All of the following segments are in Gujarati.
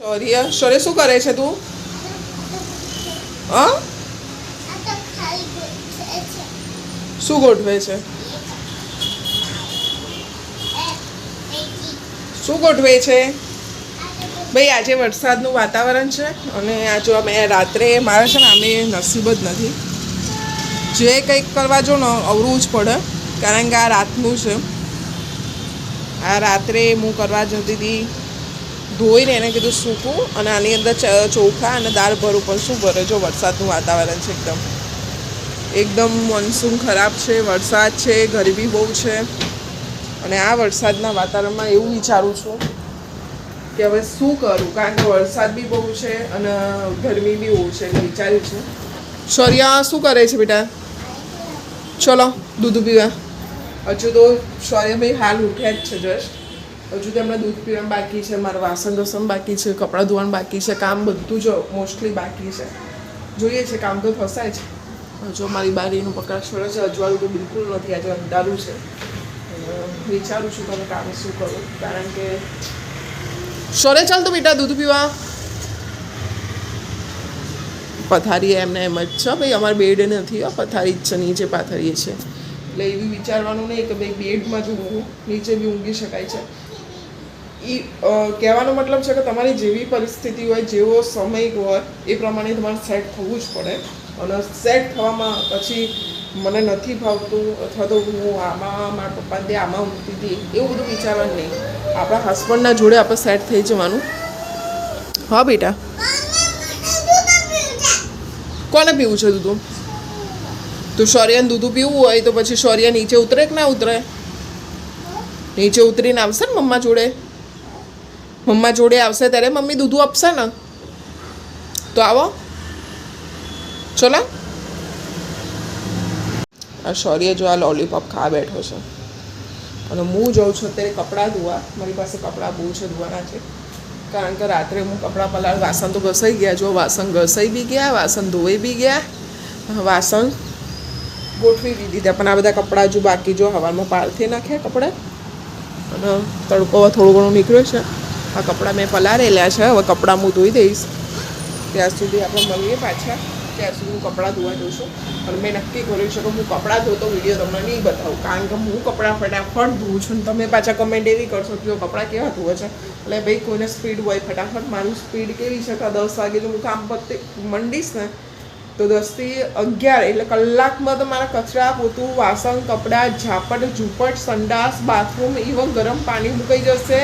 શૌર્ય શું કરે છે તું? હા, શું ગોઠવે છે? શું ગોઠવે છે ભાઈ? આજે વરસાદનું વાતાવરણ છે અને આ જો અમે રાત્રે મારે છે ને અમે નસીબ જ નથી, જે કંઈક કરવા જો ને અવરું જ પડે, કારણ કે આ રાતનું છે. આ રાત્રે હું કરવા જતી હતી, ધોઈને એને કીધું સૂકું અને આની અંદર ચોખા અને દાળ ભરું, પણ શું ભરે જો વરસાદનું વાતાવરણ છે, એકદમ મોન્સૂન ખરાબ છે, વરસાદ છે, ગરમી બહુ છે. અને આ વરસાદના વાતાવરણમાં એવું વિચારું છું કે હવે શું કરું, કારણ કે વરસાદ બી બહુ છે અને ગરમી બી બહુ છે. એટલે વિચાર્યું છું. શૌર્ય શું કરે છે બેટા? ચલો દૂધ પીવા. હજુ તો શૌર્યભાઈ હાલ ઉઠ્યા જ છે જસ્ટ. હજુ તો એમને દૂધ પીવાનું બાકી છે, મારા વાસણ ઘસવાનું બાકી છે, કપડાં ધોવાનું બાકી છે, કામ બધું જ મોસ્ટલી બાકી છે. જોઈએ છે, કામ તો થશે જ. જો મારી બારીનું પકડાશ પડે છે, અજવાળું તો બિલકુલ નથી, આજે અંધારું છે. વિચારું છું તમે કામ શું કરું, કારણ કે શૌર્ય ચાલ તો બેટા દૂધ પીવા. પથારી એમને એમ જ છે ભાઈ, અમારે બેડ નથી, પથારી જ છે, નીચે પાથરીએ છીએ. એટલે એવું વિચારવાનું નહીં કે ભાઈ બેડમાં જ ઊંઘું, નીચે બી ઊંઘી શકાય છે. એ કહેવાનો મતલબ છે કે તમારી જેવી પરિસ્થિતિ હોય, જેવો સમય હોય, એ પ્રમાણે તમારે સેટ થવું જ પડે. અને સેટ થવામાં પછી મને નથી ભાવતું, અથવા તો હું આમાં મારા પપ્પા ત્યાં આમાં ઊંઘતી હતી, એવું બધું વિચારવાનું નહીં. આપણા હસબન્ડના જોડે આપણે સેટ થઈ જવાનું. હા બેટા, કોને પીવું છે દૂધ? તો શૌર્યને દૂધ પીવું હોય તો પછી શૌર્ય નીચે ઉતરે કે ના ઉતરે? નીચે ઉતરીને આવશે ને મમ્મા જોડે. મમ્મા જોડે આવશે ત્યારે મમ્મી દૂધ આપશે ને. તો આવો, ચલો. આ શૌર્ય જો આ લોલીપોપ ખાવા બેઠો છે અને હું જાઉં છું અત્યારે કપડાં ધોવા. મારી પાસે કપડાં બહુ છે, ધોવાના છે, કારણ કે રાત્રે હું કપડાં પલાળ, વાસણ તો ઘસાઈ ગયા, જો વાસણ ઘસાઈ બી ગયા, વાસણ ધોવાઈ બી ગયા, વાસણ ગોઠવી બી દીધા, પણ આ બધા કપડાં હજુ બાકી. જો હવામાં પારથી નાખ્યા કપડાં અને તડકો થોડું ઘણું નીકળ્યો છે. આ કપડાં મેં પલાળેલા છે, હવે કપડાં હું ધોઈ દઈશ. ત્યાં સુધી આપણે મળીએ પાછા, ત્યાં સુધી હું કપડાં ધોવા જોઈશું. અને મેં નક્કી કર્યું છે કે હું કપડાં ધોતો વિડીયો તમને નહીં બતાવું, કારણ કે હું કપડાં ફટાફટ ધોઉં છું. તમે પાછા કમેન્ટ એવી કરશો કે કપડાં કેવા ધોવે છે. એટલે ભાઈ કોઈને સ્પીડ હોય ફટાફટ, મારું સ્પીડ કેવી છે કે 10 વાગે જો હું કામ પતે મંડીશ ને તો 10 થી 11 એટલે કલાકમાં તો મારા કચરા, પોતું, વાસણ, કપડાં, ઝાપટ, ઝૂપટ, સંડાસ, બાથરૂમ, ઇવન ગરમ પાણી મુકાઈ જશે,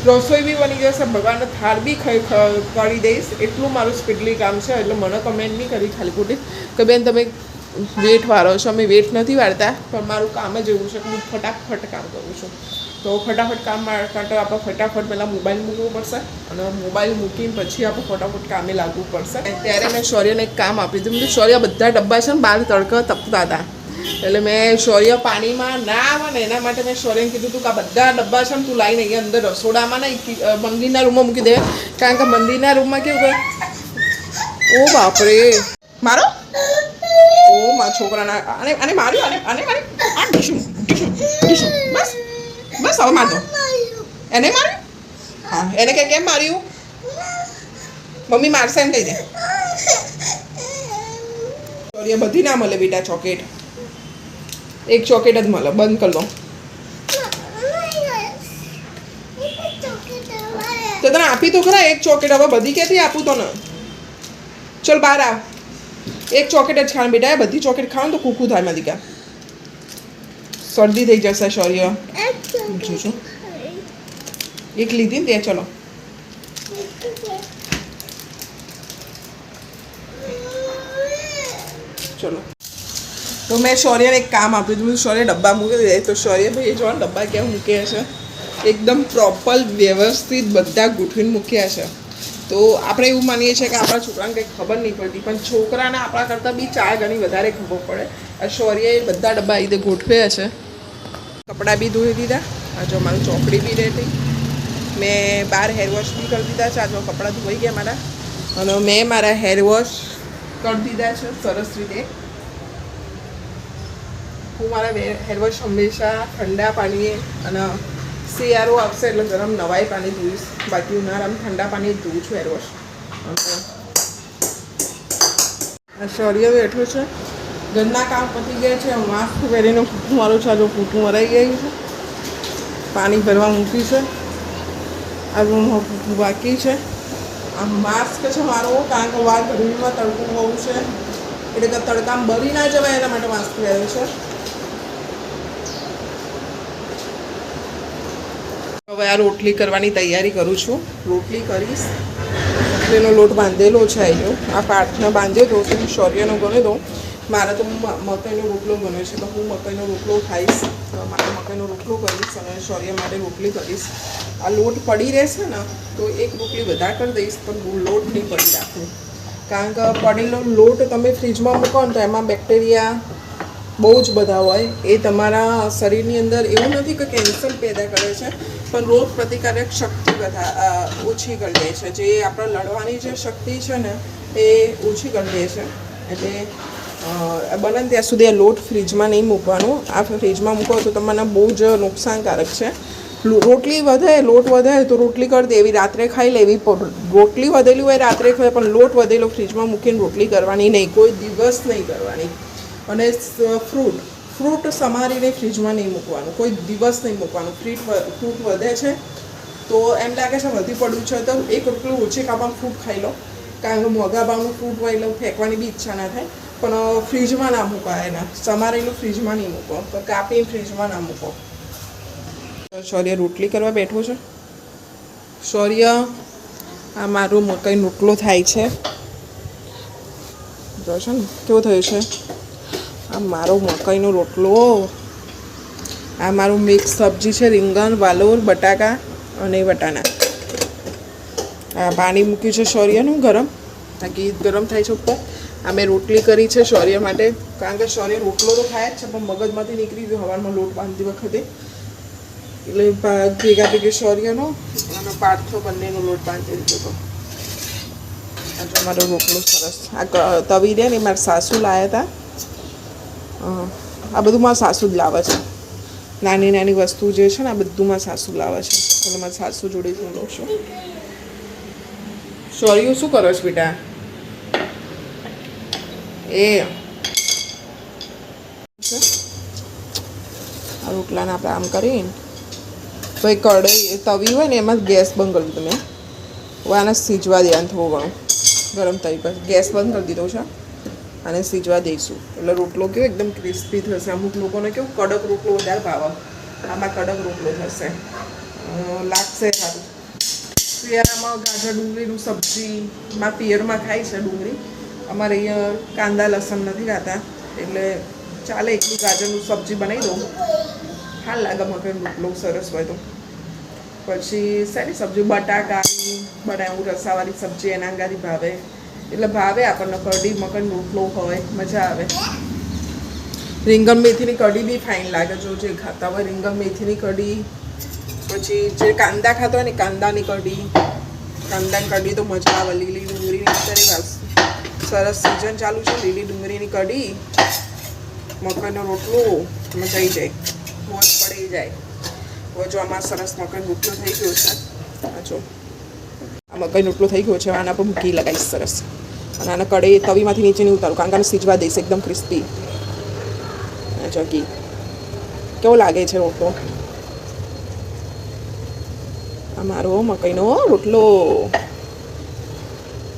રસોઈ બી બની જશે, ભગવાનને થાળ બી કરી દઈશ. એટલું મારું સ્પીડલી કામ છે. એટલે મને કમેન્ટ નહીં કરી ખાલી ખોટી કે બેન તમે વેટ વાળો છો. અમે વેટ નથી વાળતા, પણ મારું કામ જ એવું છે કે હું ફટાફટ કામ કરું છું. તો ફટાફટ કામ માટે આપણે ફટાફટ પહેલાં મોબાઈલ મૂકવું પડશે અને મોબાઈલ મૂકીને પછી આપણે ફટાફટ કામે લાગવું પડશે. ત્યારે મેં શૌર્યને એક કામ આપી દીધું. શૌર્ય બધા ડબ્બા છે ને બહાર તડકા તપતા હતા, એટલે મેં શૌર્ય પાણીમાં ના આવે ને એના માટે મેં શૌર્યને કીધું હતું કે આ બધા ડબ્બા છે ને તું લાવીને અહીંયા અંદર રસોડામાં નહીં, મંદિરના રૂમમાં મૂકી દે, કારણ કે મંદિરના રૂમમાં કેવું કે ઓ બાપરે મારો ઓ મારા છોકરાના આને માર્યું, આને મારી આ ડીશું બસ બસ હવે મારતો. એને માર્યું? હા, એને કે કેમ માર્યું? મમ્મી મારશે એમ કહી દે. શૌર્ય બધી ના મળે બેટા ચોકલેટ, એક ચોકલેટ જ મળે, બંધ કરી દો. તો તને આપી તો ખરા એક ચોકલેટ, હવે બધી ક્યાંથી આપું તને? ચલ બહાર આવ, એક ચોકલેટ જ ખાણ બેટા. એ બધી ચોકલેટ ખાવ તો કૂકું થાય મારી કા, શરદી થઈ જશે. શૌર્ય જોજો એક લીધી ને ત્યાં. ચલો ચલો. તો મેં શૌર્યને એક કામ આપ્યું હતું, શૌર્ય ડબ્બા મૂકી દે. તો શૌર્ય ભાઈ જો ડબ્બા ક્યાં મૂક્યા છે, એકદમ પ્રોપર વ્યવસ્થિત બધા ગોઠવીને મૂક્યા છે. તો આપણે એવું માનીએ છીએ કે આપણા છોકરાને કંઈ ખબર નહીં પડતી, પણ છોકરાને આપણા કરતાં બી 4 ગણી વધારે ખબર પડે. આ શૌર્યએ બધા ડબ્બા રીતે ગોઠવ્યા છે. કપડાં બી ધોઈ દીધા. આ જો મારું ચોપડી બી રહેતી, મેં બહાર હેરવોશ બી કરી દીધા છે. આ જો કપડાં ધોઈ ગયા મારા, અને મેં મારા હેરવોશ કરી દીધા છે સરસ રીતે. હું મારા હેરવોશ હંમેશા ઠંડા પાણીએ અને શિયાળો આવશે એટલે ગરમ નવાઈ પાણી ધોઈશ, બાકી ઉનાળામાં ઠંડા પાણી જ ધોઉં છું એરવોશ. આ શૌર્ય બેઠો છે, ઘરના કામ પતી ગયા છે. માસ્ક પહેરીને ફૂટું મારું છે, જો ફૂટું મરાઈ ગયું છે. પાણી ભરવા મૂકી છે. આ રૂમમાં ફૂટું બાકી છે. આ માસ્ક છે મારો, કારણ કે વાર ગરમીમાં તડકું બહુ છે એટલે કે તડકામાં બળી ના જવાય એના માટે માસ્ક પહેર્યો છે. હવે આ રોટલી કરવાની તૈયારી કરું છું. રોટલી કરીશ. રોટલીનો લોટ બાંધેલો છે. અહીંનો આ પાઠને બાંધ્યો તો હું શૌર્યનો ગણે દઉં. મારે તો મકાઈનો રોટલો બને છે તો હું મકાઈનો રોટલો ખાઈશ. મારે મકાઈનો રોટલો કરીશ અને શૌર્ય માટે રોટલી કરીશ. આ લોટ પડી રહેશે ને તો એક રોટલી વધારે કરી દઈશ, પણ લોટ નહીં પડી રાખું. કારણ કે પડેલો લોટ તમે ફ્રીજમાં મૂકો ને તો એમાં બેક્ટેરિયા બહુ જ બધા હોય. એ તમારા શરીરની અંદર એવું નથી કે કેન્સર પેદા કરે છે, પણ રોગ પ્રતિકારક શક્તિ ઓછી કરી દે છે. જે આપણે લડવાની જે શક્તિ છે ને એ ઓછી કરી દે છે. એટલે બને ત્યાં સુધી આ લોટ ફ્રીજમાં નહીં મૂકવાનું. આ ફ્રીજમાં મૂકો તો તમને બહુ જ નુકસાનકારક છે. રોટલી વધે, લોટ વધે તો રોટલી કરી દેવી, રાત્રે ખાઈ લેવી. રોટલી વધેલી હોય રાત્રે ખાય, પણ લોટ વધેલો ફ્રીજમાં મૂકીને રોટલી કરવાની નહીં, કોઈ દિવસ નહીં કરવાની. અને ફ્રૂટ સમારીને ફ્રીજમાં નહીં મૂકવાનું, કોઈ દિવસ નહીં મૂકવાનું. ફ્રૂટ વધે છે તો એમ લાગે છે વધી પડ્યું છે તો એક રોટલું ઓછી કાપવામાં ફ્રૂટ ખાઈ લો. કારણ કે મોંઘા ભાવનું ફ્રૂટ હોય એટલે ફેંકવાની બી ઈચ્છા ના થાય. પણ ફ્રીજમાં ના મૂકાય, એના સમારેલું ફ્રીજમાં નહીં મૂકો, તો કાપીને ફ્રીજમાં ના મૂકો. શૌર્ય રોટલી કરવા બેઠો છે. શૌર્ય આ મારો મકાઈનો રોટલો થાય છે. જોશો ને કેવો થયો છે આ મારો મકાઈનો રોટલો. આ મારું મિક્સ સબ્જી છે, રીંગણ, વાલોર, બટાકા અને વટાણા. આ પાણી મૂક્યું છે શૌર્યનું ગરમ, આ ઘી ગરમ થાય છે ઉપર. આ મેં રોટલી કરી છે શૌર્ય માટે, કારણ કે શૌર્ય રોટલો તો ખાય જ છે પણ મગજમાંથી નીકળી ગયો હવારમાં લોટ બાંધતી વખતે, એટલે ભેગા ભેગી શૌર્યનો અને પાર્થો બંનેનો લોટ બાંધી દીધો હતો. આજે મારો રોટલો સરસ. આ તવી દે ને મારા સાસુ લાવ્યા હતા. આ બધું મારા સાસુ જ લાવે છે. નાની નાની વસ્તુ જે છે ને આ બધું મારા સાસુ લાવે છે, એટલે મારા સાસુ જોડે જ હું લઉં છું. શૌર્ય શું કરો છો બેટા? આ રોટલાને આપણે આમ કરીને તો એ કઢાઈ તવી હોય ને એમાં ગેસ બંધ કરી દીધો મેં. હવે આને સીજવા દેવાનું થોડું ઘણું ગરમ તવી પર. ગેસ બંધ કરી દીધો છે અને સીજવા દઈશું એટલે રોટલો કેવો એકદમ ક્રિસ્પી થશે. અમુક લોકોને કેવું કડક રોટલો વધારે ભાવે, આમાં કડક રોટલો થશે, લાગશે સારું. શિયાળામાં ગાજર ડુંગળીનું સબ્જીમાં પિયરમાં ખાય છે ડુંગળી. અમારે અહીંયા કાંદા લસણ નથી ખાતા એટલે ચાલે એટલું ગાજરનું સબ્જી બનાવી દઉં. હાલ લાગે મકાઈનો રોટલો સરસ હોય તો. પછી શેની સબ્જી બટાકાની બનાવું, રસાવાળી સબ્જી એના અંગારી ભાવે, એટલે ભાવે આપણને. કઢી મકાઈનો રોટલો હોય મજા આવે. રીંગણ મેથીની કઢી બી ફાઇન લાગે. જો જે ખાતા હોય રીંગણ મેથીની કઢી, પછી જે કાંદા ખાતા હોય ને કાંદાની કઢી, કાંદાની કઢી તો મજા આવે. લીલી ડુંગળીની અત્યારે સરસ સિઝન ચાલુ છે, લીલી ડુંગળીની કઢી, મકાઈનો રોટલો મજા આવી જાય, મોજ પડી જાય. હવે જો આમાં સરસ મકાઈનો રોટલો થઈ ગયો છે. આ જો આ મકાઈનો રોટલો થઈ ગયો છે. આના પર ઘી લગાવીશ સરસ, અને આને કઢાઈ તવીમાંથી નીચે નહીં ઉતારું, કારણ કે આને સીજવા દઈશ એકદમ ક્રિસ્પી. જો ઘી કેવો લાગે છે રોટલો. આ મારો મકાઈનો રોટલો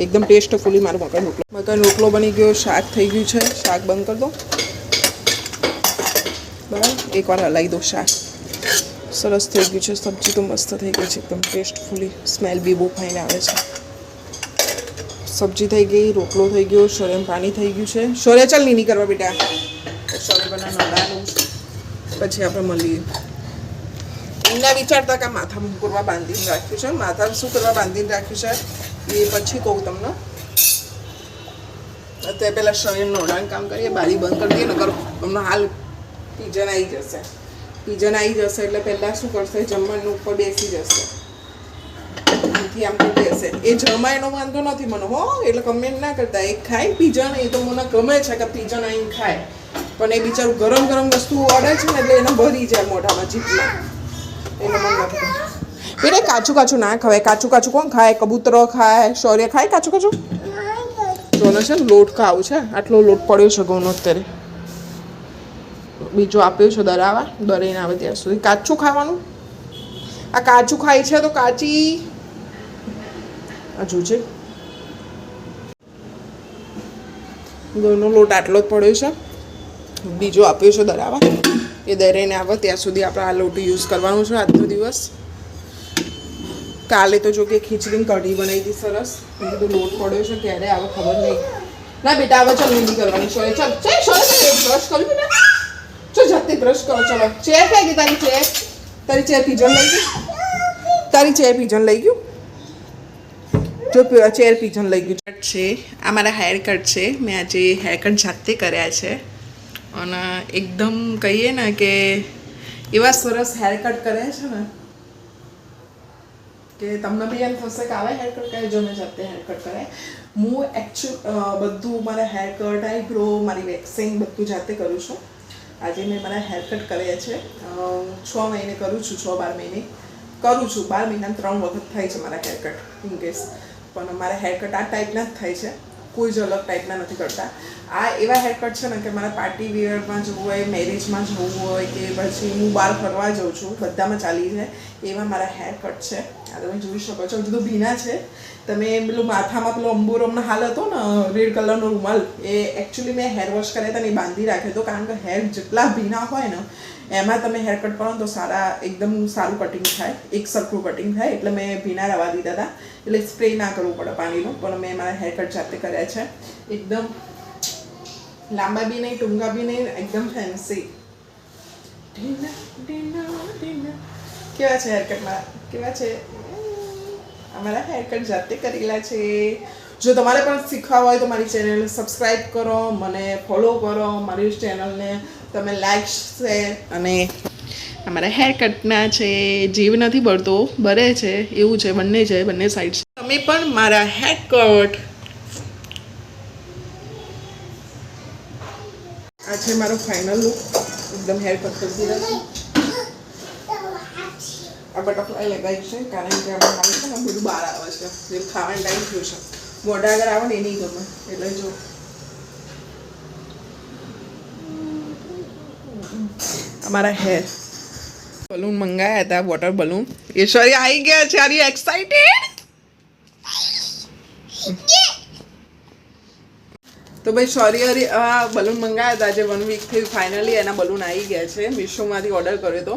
એકદમ ટેસ્ટફુલી મારો મકાઈનો રોટલો બની ગયો. શાક થઈ ગયું છે, શાક બંધ કરી દો બરાબર. એકવાર હલાવી દો. શાક સરસ થઈ ગયું છે. સબ્જી તો મસ્ત થઈ ગઈ છે એકદમ ટેસ્ટફુલી. સ્મેલ બી બહુ ફાઇન આવે છે. સબ્જી થઈ ગઈ, રોટલો થઈ ગયો, શૌર્ય પાણી થઈ ગયું છે. શૌર્ય ચાલ નહીં કરવા બેટા. શૌર્ય બનાવવાનું નડાનું પછી આપણે મળીએ. એમના વિચારતા કે માથા કરવા બાંધીને રાખ્યું છે. માથા શું કરવા બાંધીને રાખ્યું છે એ પછી કહું તમને. અત્યારે પહેલાં શરીર નોડાનું કામ કરીએ, બારી બંધ કરી દઈએ, નકર હમણાં હાલ પીજન આવી જશે. પીજન આવી જશે એટલે પહેલાં શું કરશે, જમવાનું ઉપર બેસી જશે. આમથી આમ કરી દેશે. એ જમાય એનો વાંધો નથી મને હો, એટલે કમેન્ટ ના કરતા. એ ખાય પીજન, એ તો મને ગમે છે કે પીજન આવીને ખાય, પણ એ બિચારું ગરમ ગરમ વસ્તુ અડે છે ને એટલે એને ભરી જાય મોઢામાં, જીભમાં. એટલે મને નથી ગમતું. બેટા કાચું કાચું ના ખવાય. કાચું કાચું કોણ ખાય? કબૂતરો ખાય, શૌર્ય ખાય કાચું કાચું. જોને છે ને લોટ ખાવું છે, આટલો લોટ પડ્યો છે ઘઉંનો અત્યારે. બીજો આપ્યો છે દરાવા, દરાઈને આવે ત્યાં સુધી કાચું ખાવાનું. આ કાચું ખાય છે તો કાચી હજુ છે. ઘઉંનો લોટ આટલો જ પડ્યો છે. બીજો આપ્યો છે દરાવા, એ દરાઈને આવે ત્યાં સુધી આપણે આ લોટ યુઝ કરવાનું છે આજનો દિવસ. કાલે તો જો કે ખીચડી કઢી બનાવી હતી સરસ. મેં કીધું લોટ પડ્યો છે ક્યારે આવે ખબર નહીં. ના બેટા હવે ચાલ ઊંધી કરવાની છે. ચાલ બ્રશ કરી બેટા. ચો જાતે બ્રશ કરો. ચલો ચેર ક્યાં ગઈ તારી ચેર? તારી ચેર પીજન લઈ ગયું. તારી ચેર પીજન લઈ ગયું. જો ચેર પીજન લઈ ગયું છે. આ મારા હેર કટ છે. મેં આજે હેર કટ જાતે કર્યા છે અને એકદમ કહીએ ને કે એવા સરસ હેર કટ કર્યા છે ને કે તમને બી એમ થશે કે આવા હેર કટ કરે. જો મેં જાતે હેર કટ કરાય. હું બધું મારા હેર કટ, આઈબ્રો, મારી વેક્સિંગ બધું જાતે કરું છું. આજે મેં મારા હેર કટ કર્યા છે. 6 મહિને કરું છું, 6-12 મહિને કરું છું. 12 મહિનામાં 3 વખત થાય છે મારા હેર કટ ઇન કેસ. પણ મારા હેર કટ આ ટાઈપના જ થાય છે, કોઈ જ અલગ ટાઈપના નથી કરતા. આ એવા હેર કટ છે ને કે મારા પાર્ટી વેરમાં જવું હોય, મેરેજમાં જવું હોય કે પછી હું બહાર ફરવા જાઉં છું, બધામાં ચાલી જાય એવા મારા હેર કટ છે. આ તમે જોઈ શકો છો. બધું ભીના છે. તમે પેલું માથામાં પેલો અંબુરમનો હાલ હતો ને રેડ કલરનો રૂમાલ, એ એકચ્યુઅલી મેં હેર વોશ કર્યા હતા ને એ બાંધી રાખ્યો હતો. કારણ કે હેર જેટલા ભીના હોય ને એમાં તમે હેર કટ કરો તો એકદમ સારું કટિંગ થાય, એક સરખું કટિંગ થાય. એટલે મેં ભીના રવા દીધા હતા. એટલે સ્પ્રે ના કરવું પડે પાણીનો. પણ મેં મારા હેર કટ જાતે કર્યા છે. એકદમ લાંબા બી નહીં, ટૂંકા બી નહીં, એકદમ ફેન્સી. કેવા છે હેરકટમાં? કેવા છે? અમારા હેરકટ જાતે કરેલા છે. જો તમારે પણ શીખવા હોય તો મારી ચેનલને સબસ્ક્રાઈબ કરો, મને ફોલો કરો, મારી ચેનલને તમે લાઈક, શેર. અને અમારા હેરકટના છે જીવ નથી બળતો, બરે છે એવું છે. બંને છે, બંને સાઈડ. તમે પણ મારા હેરકટ. આ છે મારો ફાઇનલ લુક. એકદમ હેર કટ કરી દીધા છે. આ બટરફ્લાય લગાવી છે કારણ કે આપણે ખાલી છે ને બધું બહાર આવે છે. જે ખાવાનો ટાઈમ થયો છે, મોઢા આગળ આવે ને એ નહીં ગમે. એટલે જો અમારા હેર બલૂન મંગાયા હતા, વોટર બલૂન. ઐશ્વર્યા આવી ગયા છે. Are you excited? તો ભાઈ શૌર્ય બલૂન મંગાયા હતા. આજે 1 વીક થયું ફાઇનલી એના બલૂન આવી ગયા છે. મીશોમાંથી ઓર્ડર કર્યો હતો.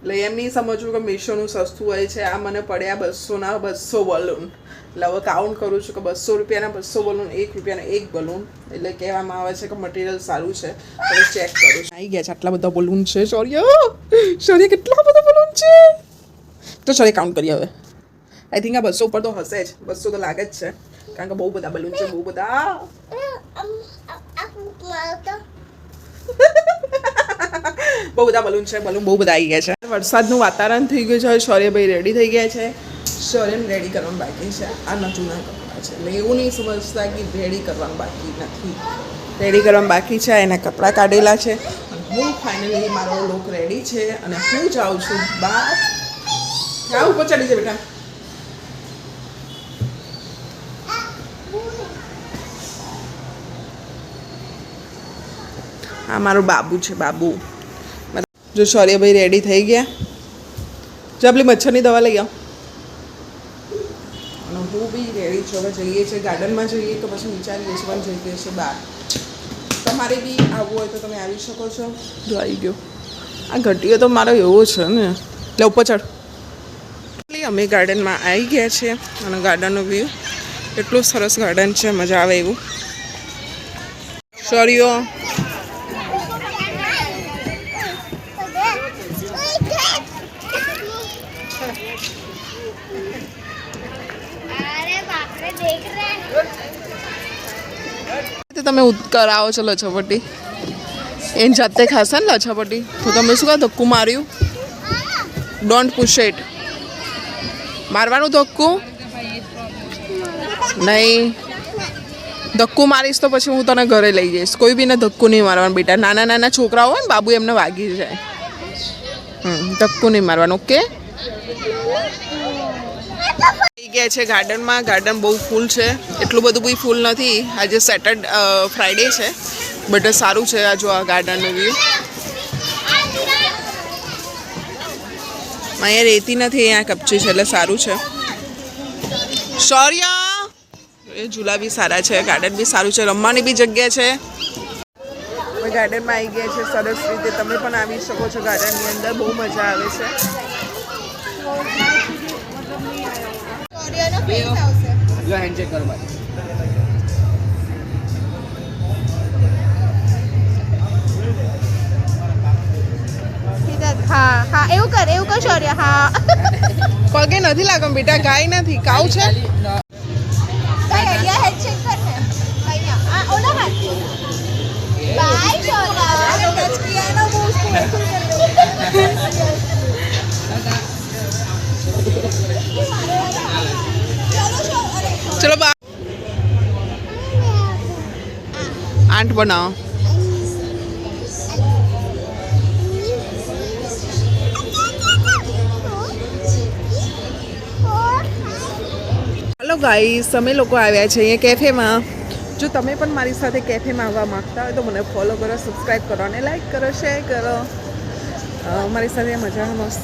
એટલે એમ નહીં સમજવું કે મીશોનું સસ્તું હોય છે. આ મને પડ્યા 200ના 200 બલૂન. એટલે હવે કાઉન્ટ કરું છું કે 200 રૂપિયાના 200 બલૂન, 1 રૂપિયાના 1 બલૂન. એટલે કહેવામાં આવે છે કે મટીરિયલ સારું છે. હવે ચેક કરું છું. આવી ગયા છે. આટલા બધા બલૂન છે. શૌર્ય કેટલા બધા બલૂન છે. તો શૌર્ય કાઉન્ટ કરીએ હવે. આઈ થિંક આ 200 ઉપર તો હશે જ. 200 તો લાગે જ છે કારણ કે બહુ બધા બલૂન છે. બહુ બધા. બહુ બધા બલૂન છે. બલૂન બહુ બધા આવી ગયા છે. વરસાદનું વાતાવરણ થઈ ગયું છે. શૌર્યભાઈ રેડી થઈ ગયા છે. શૌર્યને રેડી કરવાનું બાકી છે. આ જૂના કપડાં છે એટલે એવું નહીં સમજતા કે રેડી કરવાનું બાકી નથી. રેડી કરવાનું બાકી છે. એના કપડાં કાઢેલા છે. હું ફાઇનલી મારો લુક રેડી છે અને હું જાઉં છું બહાર. હા ઉપર ચડી છે બેટા. આ મારો બાબુ છે. બાબુ જો શૌર્યભાઈ રેડી થઈ ગયા. જો આપણી મચ્છરની દવા લઈ આવો. અને હું બી રેડી છું. હવે જઈએ છીએ ગાર્ડનમાં જઈએ તો પછી વિચારીએ છીએ પણ જઈએ છીએ બહાર. તમારે બી આવવું હોય તો તમે આવી શકો છો. જો આવી ગયો. આ ઘટીઓ તો મારો એવો છે ને એટલે ઉપર ચડ. અમે ગાર્ડનમાં આવી ગયા છીએ અને ગાર્ડનનો વ્યૂ એટલું સરસ ગાર્ડન છે. મજા આવે એવું. શૌર્ય તમે કરાવો છો લછપટ્ટી. એને જાતે ખાશે ને લછપટ્ટી તો તમે શું કહો ધક્કું માર્યું? Don't push it. મારવાનું ધક્કું નહીં. ધક્કું મારીશ તો પછી હું તને ઘરે લઈ જઈશ. કોઈ બીને ધક્કું નહીં મારવાનું બેટા. નાના નાના છોકરાઓ હોય ને બાબુ એમને વાગી જાય. ધક્કું નહીં મારવાનું. ઓકે. થઈ ગયા છે ગાર્ડનમાં. ગાર્ડન બહુ ફૂલ છે, એટલું બધું બી ફૂલ નથી. આજે ફ્રાઈડે છે, બટ સારું છે. આ જો આ ગાર્ડનનું વ્યૂ. અહીંયા રેતી નથી, અહીંયા કપચી છે એટલે સારું છે. શૌર્ય, એ ઝૂલા બી સારા છે, ગાર્ડન બી સારું છે, રમવાની બી જગ્યા છે. અમે ગાર્ડનમાં આવી ગયા છે સરસ રીતે. તમે પણ આવી શકો છો ગાર્ડનની અંદર, બહુ મજા આવે છે. હા હા એવું કર શૌર્ય. હા પગે નથી લાગમ બેટા, ગાય નથી, કાઉ છે. અહીંયા હેન્ડશેક કર ને. અહીંયા આ ઓલા હાથ. By Shaurya. ટચ કિયા ના वो उसको ચલો બા આંટ બનાવો. હલો ગાઈસ, અમે લોકો આવ્યા છે અહીંયા કેફેમાં. જો તમે પણ મારી સાથે કેફેમાં આવવા માંગતા હોય તો મને ફોલો કરો, સબસ્ક્રાઈબ કરો અને લાઈક કરો, શેર કરો. મારી સાથે મજા મસ્ત